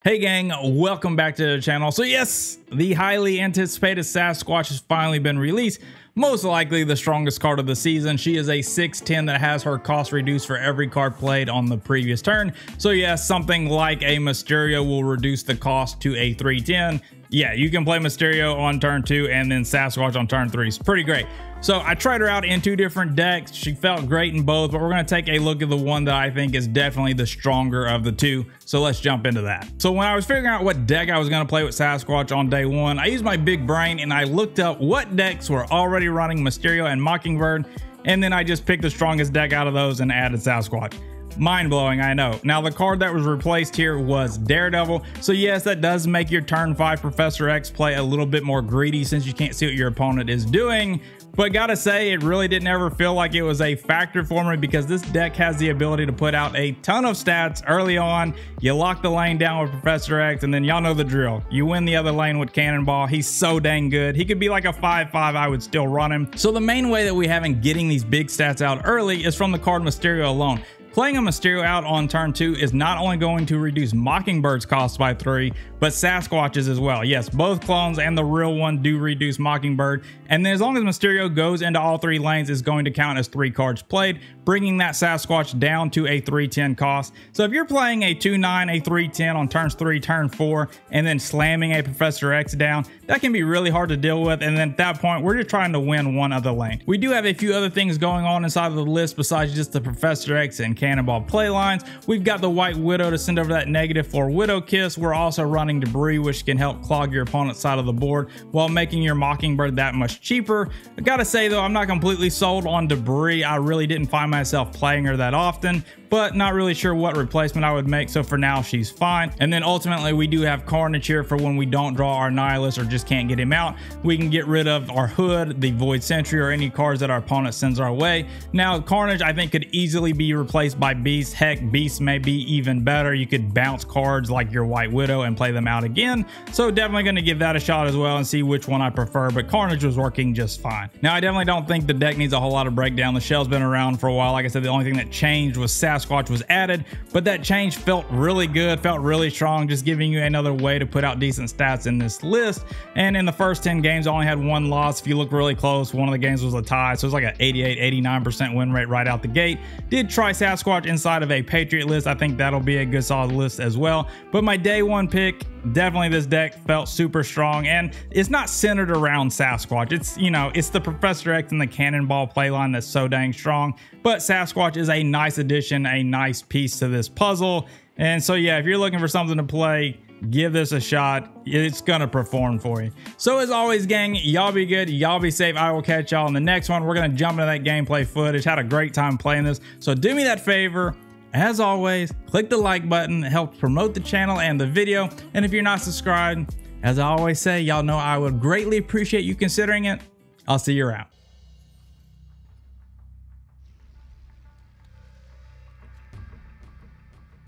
Hey gang, welcome back to the channel. So yes, the highly anticipated Sasquatch has finally been released. Most likely the strongest card of the season. She is a 6/10 that has her cost reduced for every card played on the previous turn. So yes, something like a Mysterio will reduce the cost to a 3/10. Yeah, you can play Mysterio on turn 2 and then Sasquatch on turn 3. It's pretty great. So I tried her out in 2 different decks. She felt great in both, but we're going to take a look at the one that I think is definitely the stronger of the two. So let's jump into that. So when I was figuring out what deck I was going to play with Sasquatch on day 1, I used my big brain and I looked up what decks were already running Mysterio and Mockingbird, and then I just picked the strongest deck out of those and added Sasquatch. Mind-blowing, I know. Now the card that was replaced here was Daredevil, so yes, that does make your turn 5 Professor X play a little bit more greedy since you can't see what your opponent is doing. But gotta say, it really didn't ever feel like it was a factor for me because this deck has the ability to put out a ton of stats early on. You lock the lane down with Professor X, and then y'all know the drill. You win the other lane with Cannonball. He's so dang good. He could be like a 5/5, I would still run him. So the main way that we have in getting these big stats out early is from the card Mysterio alone. Playing a Mysterio out on turn 2 is not only going to reduce Mockingbird's cost by 3, but Sasquatch's as well. Yes, both clones and the real one do reduce Mockingbird, and then as long as Mysterio goes into all 3 lanes, it's going to count as 3 cards played, bringing that Sasquatch down to a 3/10 cost. So if you're playing a 2/9, a 3/10 on turns 3, turn 4, and then slamming a Professor X down, that can be really hard to deal with, and then at that point, we're just trying to win one other lane. We do have a few other things going on inside of the list besides just the Professor X and Cannonball play lines. We've got the White Widow to send over that -4 Widow Kiss. We're also running Debris, which can help clog your opponent's side of the board while making your Mockingbird that much cheaper. I gotta say though, I'm not completely sold on Debris. I really didn't find myself playing her that often, but not really sure what replacement I would make, so for now she's fine. And then ultimately we do have Carnage here for when we don't draw our Nihilist or just can't get him out. We can get rid of our Hood, the Void Sentry, or any cards that our opponent sends our way. Now Carnage I think could easily be replaced by Beast. Heck, Beast may be even better. You could bounce cards like your White Widow and play them out again, so definitely going to give that a shot as well and see which one I prefer, but Carnage was working just fine. Now I definitely don't think the deck needs a whole lot of breakdown. The shell's been around for a while. Like I said, the only thing that changed was Sasquatch was added, but that change felt really good, felt really strong, just giving you another way to put out decent stats in this list. And in the first 10 games I only had 1 loss. If you look really close, one of the games was a tie, so it was like an 88-89% win rate right out the gate. Did try Sasquatch inside of a Patriot list. I think that'll be a good solid list as well, but my day 1 pick, definitely this deck felt super strong, and it's not centered around Sasquatch. It's, you know, it's the Professor X and the Cannonball playline that's so dang strong, but Sasquatch is a nice addition, a nice piece to this puzzle. And so yeah, if you're looking for something to play, give this a shot. It's gonna perform for you. So as always gang, y'all be good, y'all be safe. I will catch y'all in the next one. We're gonna jump into that gameplay footage. Had a great time playing this, so do me that favor. As always, click the like button. It helps promote the channel and the video. And if you're not subscribed, as I always say, y'all know I would greatly appreciate you considering it. I'll see you around.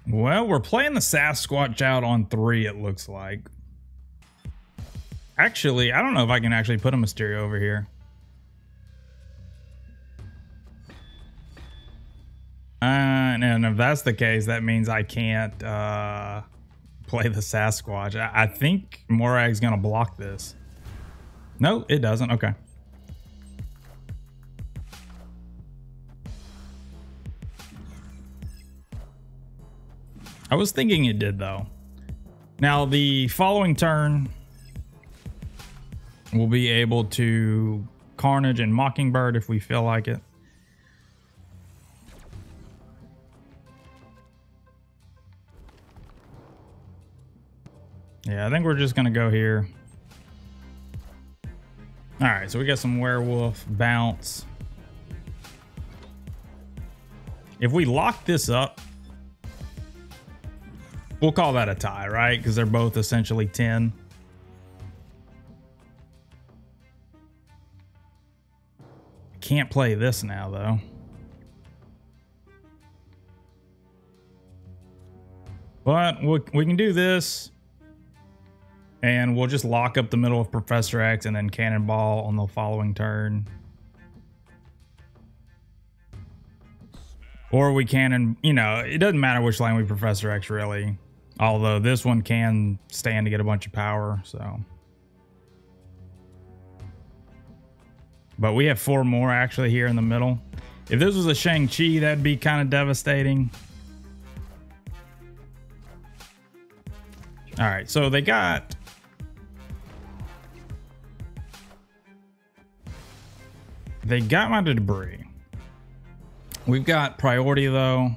Well, we're playing the Sasquatch out on 3, it looks like. Actually, I don't know if I can actually put a Mysterio over here. And if that's the case, that means I can't play the Sasquatch. I think Morag's gonna block this. No, it doesn't. Okay. I was thinking it did though. Now the following turn, we'll be able to Carnage and Mockingbird if we feel like it. Yeah, I think we're just gonna go here. All right, so we got some Werewolf, bounce. If we lock this up, we'll call that a tie, right? Because they're both essentially 10. Can't play this now though. But we can do this. And we'll just lock up the middle of Professor X and then Cannonball on the following turn. Or we can, and you know, it doesn't matter which lane we Professor X really. Although this one can stand to get a bunch of power, so. But we have 4 more actually here in the middle. If this was a Shang-Chi, that'd be kind of devastating. All right, so they got... my debris. We've got priority though.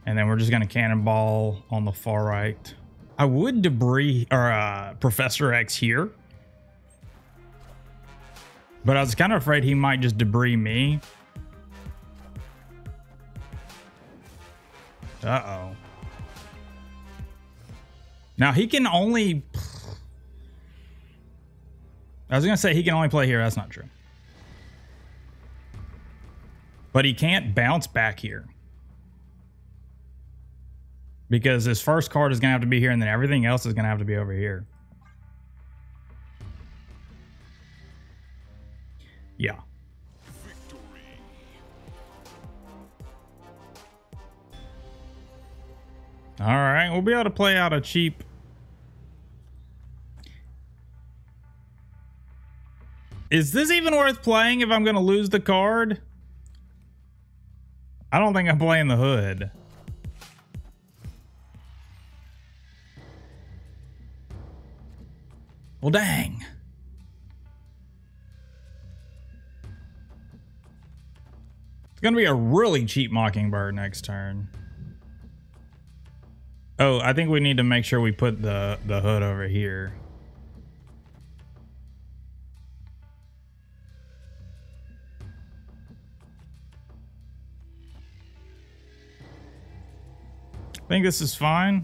And then we're just gonna cannonball on the far right. I would debris or Professor X here. But I was kind of afraid he might just debris me. Uh-oh. Now he can only... I was going to say he can only play here. That's not true. But he can't bounce back here. Because his first card is going to have to be here and then everything else is going to have to be over here. Yeah. All right, we'll be able to play out a cheap... Is this even worth playing if I'm going to lose the card? I don't think I'm playing the hood. Well, dang. It's going to be a really cheap Mockingbird next turn. Oh, I think we need to make sure we put the hood over here. I think this is fine.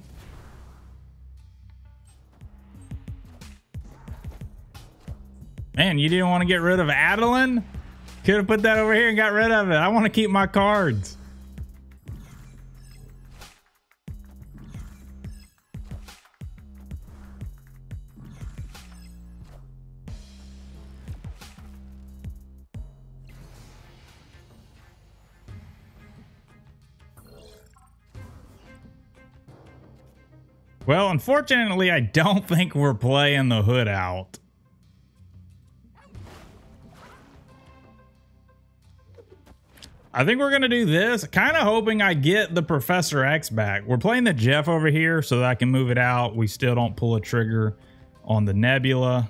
Man, you didn't want to get rid of Adeline? Could have put that over here and got rid of it. I want to keep my cards. Well, unfortunately, I don't think we're playing the hood out. I think we're going to do this. Kind of hoping I get the Professor X back. We're playing the Jeff over here so that I can move it out. We still don't pull a trigger on the Nebula.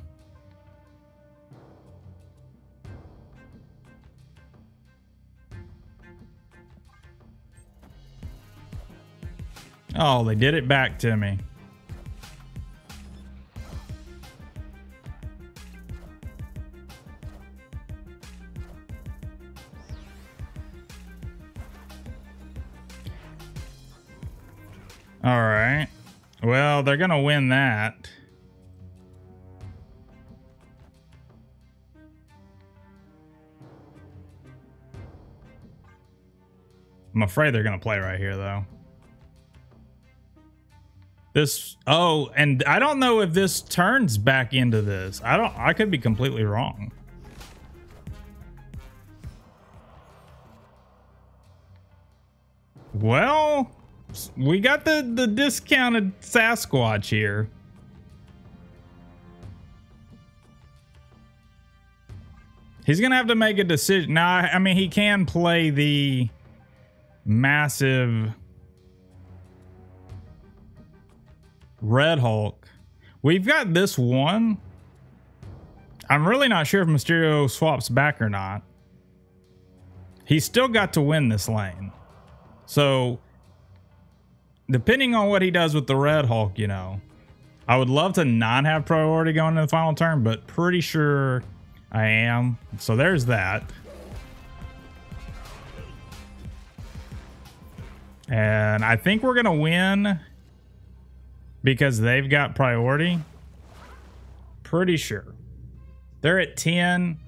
Oh, they did it back to me. All right. Well, they're going to win that. I'm afraid they're going to play right here, though. This, oh, and I don't know if this turns back into this. I could be completely wrong. Well, we got the discounted Sasquatch here. He's going to have to make a decision. Now, I mean, he can play the massive Red Hulk. We've got this one. I'm really not sure if Mysterio swaps back or not. He's still got to win this lane. So, depending on what he does with the Red Hulk, you know, I would love to not have priority going into the final turn, but pretty sure I am. So there's that. And I think we're going to win because they've got priority. Pretty sure. They're at 10.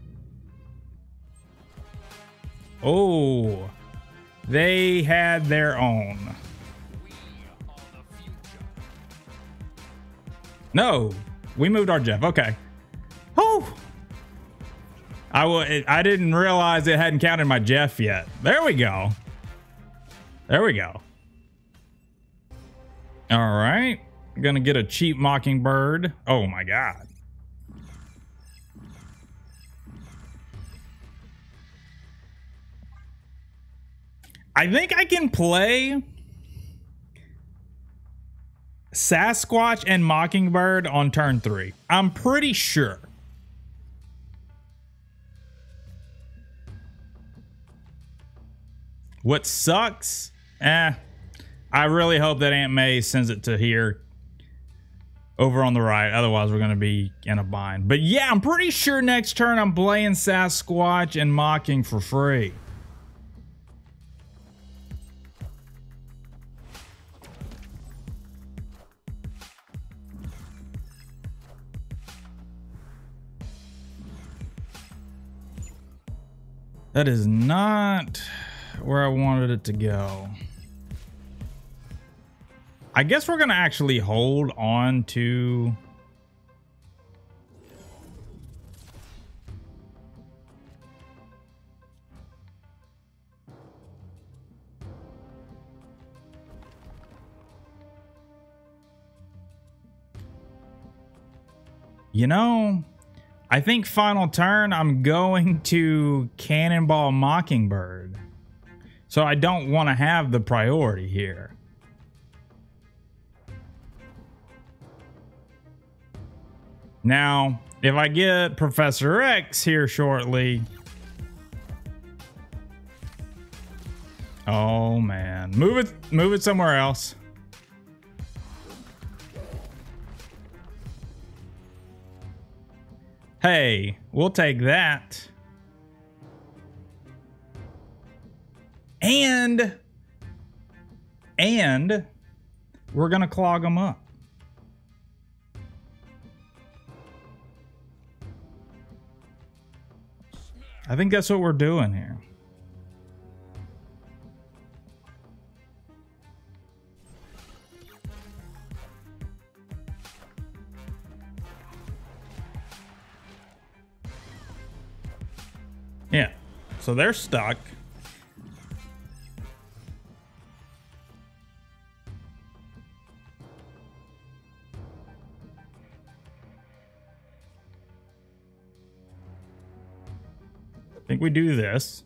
Oh, they had their own. No, we moved our Jeff. Okay. Oh, I didn't realize it hadn't counted my Jeff yet. There we go. There we go. All right. Gonna get a cheap Mockingbird. Oh my god. I think I can play Sasquatch and Mockingbird on turn 3. I'm pretty sure. What sucks? I really hope that Aunt May sends it to here over on the right. Otherwise, we're going to be in a bind. But yeah, I'm pretty sure next turn I'm playing Sasquatch and Mocking for free. That is not where I wanted it to go. I guess we're going to actually hold on to... You know, I think final turn, I'm going to Cannonball Mockingbird. So I don't want to have the priority here. Now, if I get Professor X here shortly... Oh man, move it somewhere else. Hey, we'll take that. And we're gonna clog them up. I think that's what we're doing here. Yeah, so they're stuck. I think we do this.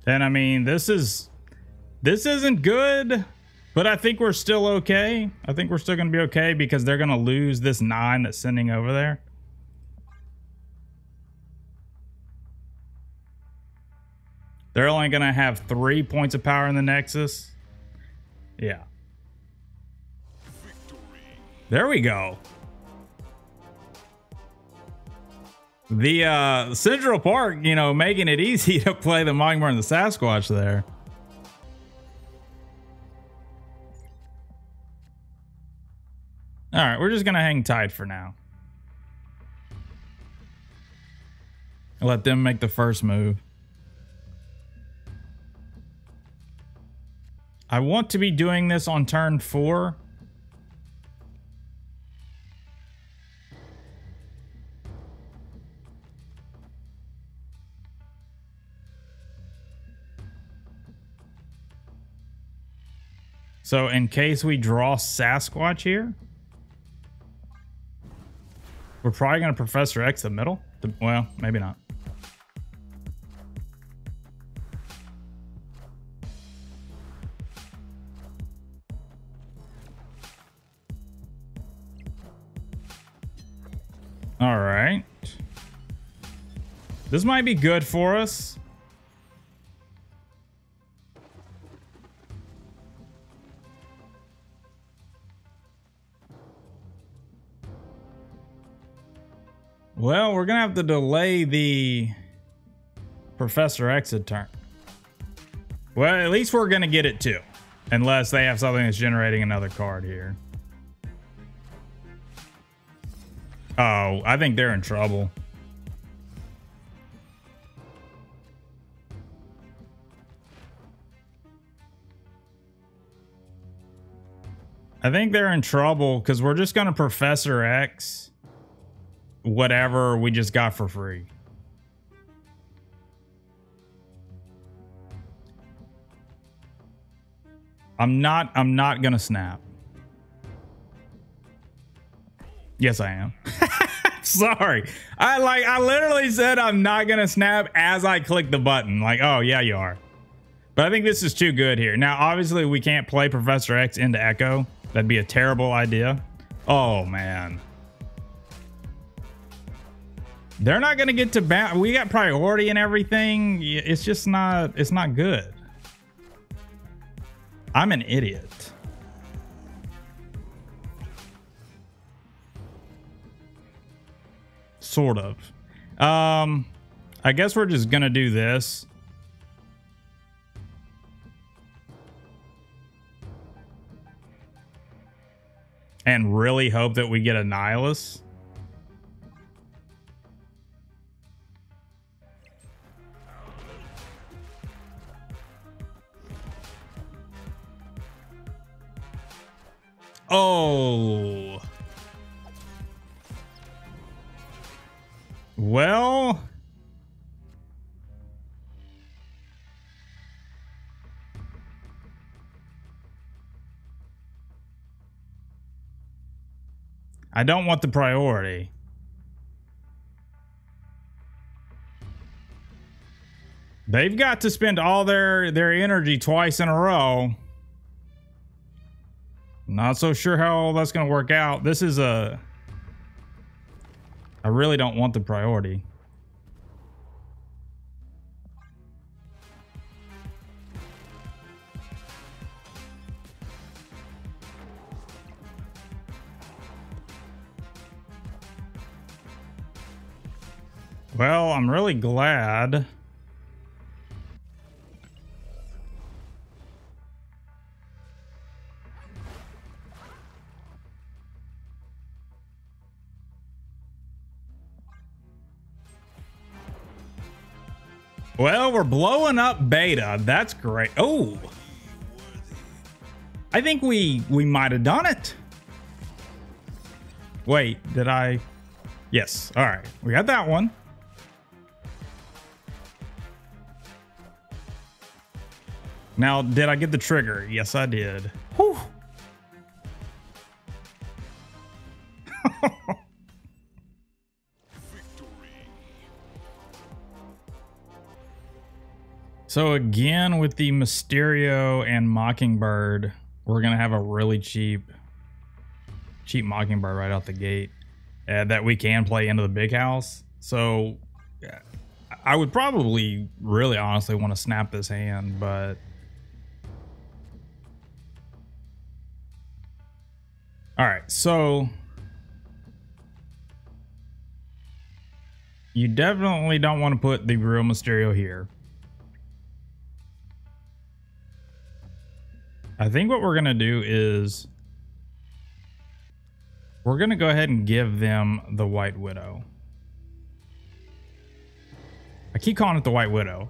And I mean, this isn't good, but I think we're still okay. I think we're still going to be okay because they're going to lose this 9 that's sending over there. They're only going to have 3 points of power in the Nexus. Yeah. There we go. The Central Park, you know, making it easy to play the Mockingbird and the Sasquatch there. All right, we're just going to hang tight for now. Let them make the first move. I want to be doing this on turn 4. So in case we draw Sasquatch here, we're probably going to Professor X the middle. Well, maybe not. All right. This might be good for us. Well, we're going to have to delay the Professor X a turn. Well, at least we're going to get it too. Unless they have something that's generating another card here. Oh, I think they're in trouble. I think they're in trouble because we're just going to Professor X whatever we just got for free. I'm not gonna snap. Yes, I am. Sorry. I literally said I'm not gonna snap as I click the button. Like, oh yeah, you are. But I think this is too good here. Now, obviously we can't play Professor X into Echo. That'd be a terrible idea. Oh man. They're not gonna get to we got priority and everything. It's just not, it's not good. I'm an idiot. Sort of. I guess we're just gonna do this. And really hope that we get a Nihilus. Oh. Well. I don't want the priority. They've got to spend all their energy twice in a row. Not so sure how that's going to work out. This is a... I really don't want the priority. Well, I'm really glad. Well, we're blowing up beta. That's great. Oh, I think we might have done it. Wait, did I? Yes. All right. We got that one. Now, did I get the trigger? Yes, I did. Whew. So again, with the Mysterio and Mockingbird, we're gonna have a really cheap Mockingbird right out the gate that we can play into the big house. So I would probably really honestly want to snap this hand, but all right, so you definitely don't want to put the real Mysterio here. I think what we're going to do is we're going to go ahead and give them the White Widow. I keep calling it the White Widow.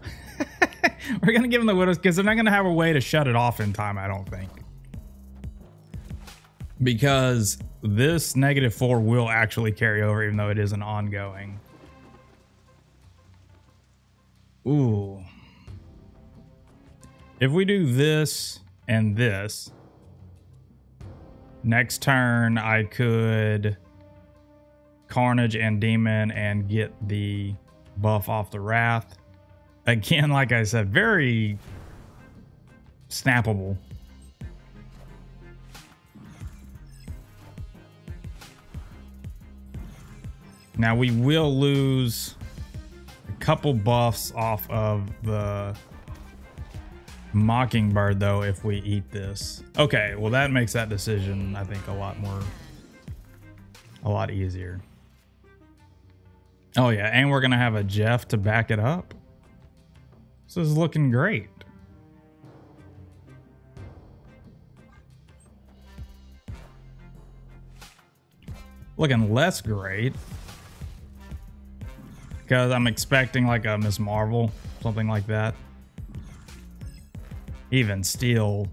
We're going to give them the Widows because they're not going to have a way to shut it off in time, I don't think. Because this -4 will actually carry over even though it is an ongoing. Ooh. If we do this and this, next turn I could Carnage and Demon and get the buff off the Wrath. Again, like I said, very snappable. Now we will lose a couple buffs off of the Mockingbird though if we eat this. Okay, well that makes that decision I think a lot easier. Oh yeah, and we're gonna have a Jeff to back it up. This is looking great. Looking less great because I'm expecting like a Miss Marvel, something like that. Even still.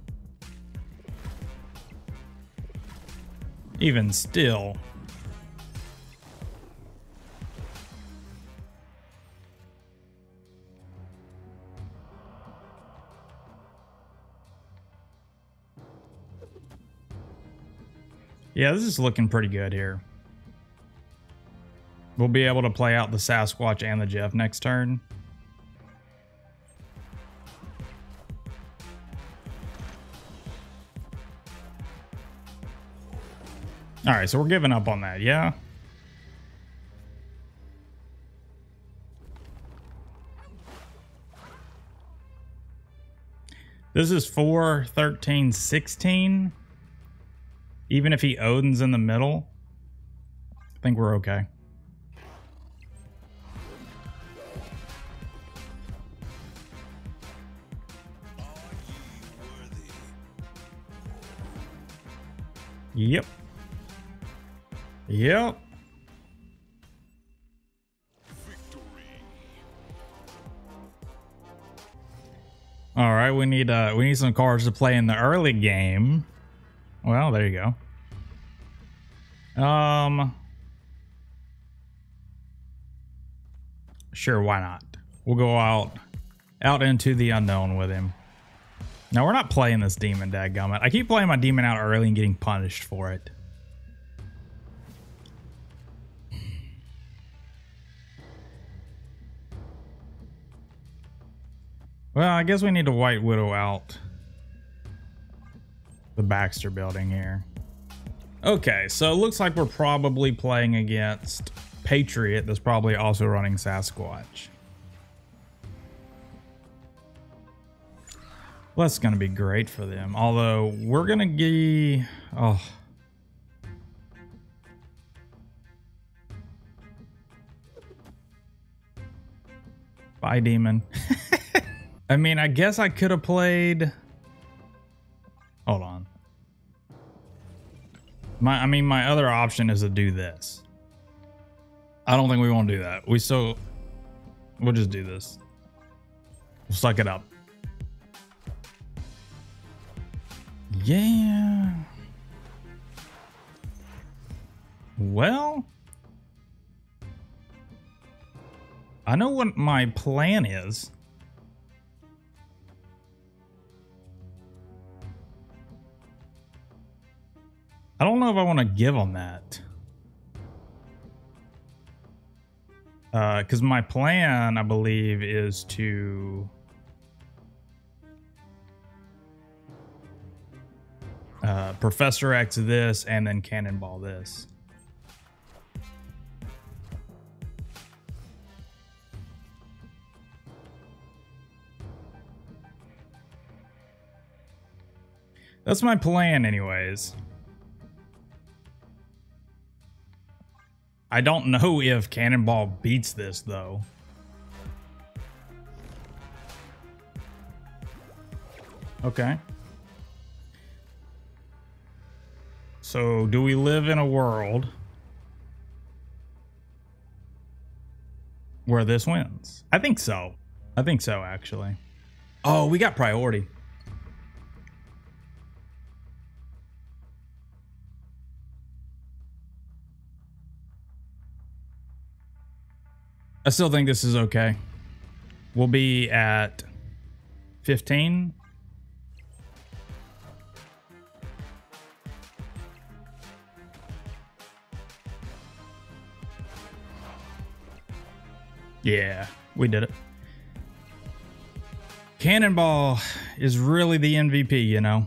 Yeah, this is looking pretty good here. We'll be able to play out the Sasquatch and the Jeff next turn. All right, so we're giving up on that, yeah? This is 4, 13, 16. Even if he Odin's in the middle, I think we're okay. Yep. Yep. All right, we need some cards to play in the early game. Well, there you go. Sure, why not? We'll go out into the unknown with him. Now, we're not playing this demon, dadgummit. I keep playing my demon out early and getting punished for it. Well, I guess we need to White Widow out the Baxter building here. Okay, so it looks like we're probably playing against Patriot that's probably also running Sasquatch. Well, that's going to be great for them. Although, we're going to get... Oh. Bye, Demon. I mean, I guess I could have played... Hold on. My other option is to do this. I don't think we want to do that. We'll just do this. We'll suck it up. Yeah. Well, I know what my plan is. I don't know if I want to give them that. Because my plan, I believe, is to... Prof.X this and then Cannonball this. That's my plan anyways. I don't know if Cannonball beats this though. Okay. So, do we live in a world where this wins? I think so. I think so, actually. Oh, we got priority. I still think this is okay. We'll be at 15. Yeah, we did it. Cannonball is really the MVP, you know.